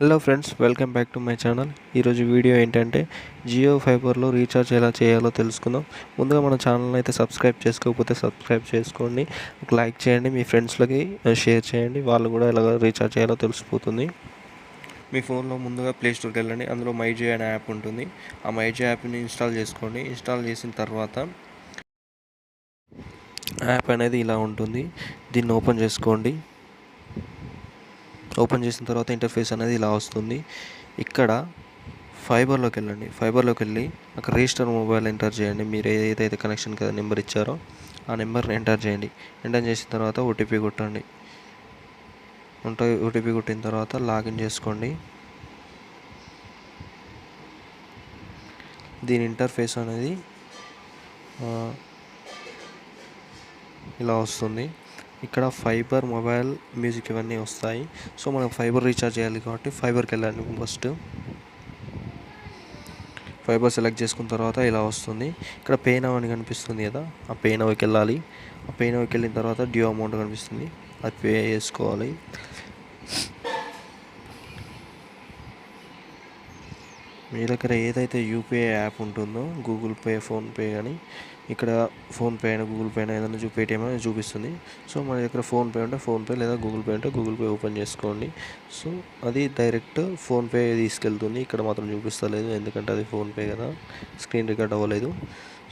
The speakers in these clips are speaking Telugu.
Hello friends, welcome back to my channel. ఈరోజు వీడియో ఏంటంటే జియో ఫైబర్లో రీఛార్జ్ ఎలా చేయాలో తెలుసుకుందాం. ముందుగా మన ఛానల్ అయితే సబ్స్క్రైబ్ చేసుకోకపోతే సబ్స్క్రైబ్ చేసుకోండి, లైక్ చేయండి, మీ ఫ్రెండ్స్లకి షేర్ చేయండి, వాళ్ళు కూడా ఎలా రీఛార్జ్ చేయాలో తెలిసిపోతుంది. మీ ఫోన్లో ముందుగా ప్లే స్టోర్కి వెళ్ళండి. అందులో మైజియో అనే యాప్ ఉంటుంది. ఆ మైజియో యాప్ని ఇన్స్టాల్ చేసుకోండి. ఇన్స్టాల్ చేసిన తర్వాత యాప్ అనేది ఇలా ఉంటుంది. దీన్ని ఓపెన్ చేసుకోండి. ఓపెన్ చేసిన తర్వాత ఇంటర్ఫేస్ అనేది ఇలా వస్తుంది. ఇక్కడ ఫైబర్లోకి వెళ్ళండి. ఫైబర్లోకి వెళ్ళి అక్కడ రిజిస్టర్ మొబైల్ ఎంటర్ చేయండి. మీరు ఏదైతే కనెక్షన్ నెంబర్ ఇచ్చారో ఆ నెంబర్ని ఎంటర్ చేయండి. ఎంటర్ చేసిన తర్వాత ఓటీపీ కొట్టండి. ఓటీపీ కొట్టిన తర్వాత లాగిన్ చేసుకోండి. దీని ఇంటర్ఫేస్ అనేది ఇలా వస్తుంది. ఇక్కడ ఫైబర్, మొబైల్, మ్యూజిక్ ఇవన్నీ వస్తాయి. సో మనం ఫైబర్ రీఛార్జ్ చేయాలి కాబట్టి ఫైబర్కి వెళ్ళండి. ఫస్ట్ ఫైబర్ సెలెక్ట్ చేసుకున్న తర్వాత ఇలా వస్తుంది. ఇక్కడ పే నౌ అని కనిపిస్తుంది కదా, ఆ పే నౌకి వెళ్ళాలి. ఆ పే నౌకి వెళ్ళిన తర్వాత డ్యూ అమౌంట్ కనిపిస్తుంది, అది పే చేసుకోవాలి. మీ దగ్గర ఏదైతే యూపీఐ యాప్ ఉంటుందో, గూగుల్ పే, ఫోన్పే కానీ, ఇక్కడ ఫోన్పే అయినా గూగుల్ పే అయినా ఏదైనా పేటిఎం అయినా చూపిస్తుంది. సో మన దగ్గర ఫోన్పే ఉంటే ఫోన్పే, లేదా గూగుల్ పే ఉంటే గూగుల్ పే ఓపెన్ చేసుకోండి. సో అది డైరెక్ట్ ఫోన్పే తీసుకెళ్తుంది. ఇక్కడ మాత్రం చూపిస్తలేదు, ఎందుకంటే అది ఫోన్పే కదా, స్క్రీన్ రికార్డ్ అవ్వలేదు.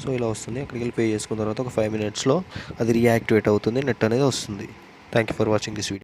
సో ఇలా వస్తుంది. అక్కడికి వెళ్ళి పే చేసుకున్న తర్వాత ఒక 5 minutesలో అది రీయాక్టివేట్ అవుతుంది, నెట్ అనేది వస్తుంది. Thank you for watching this video.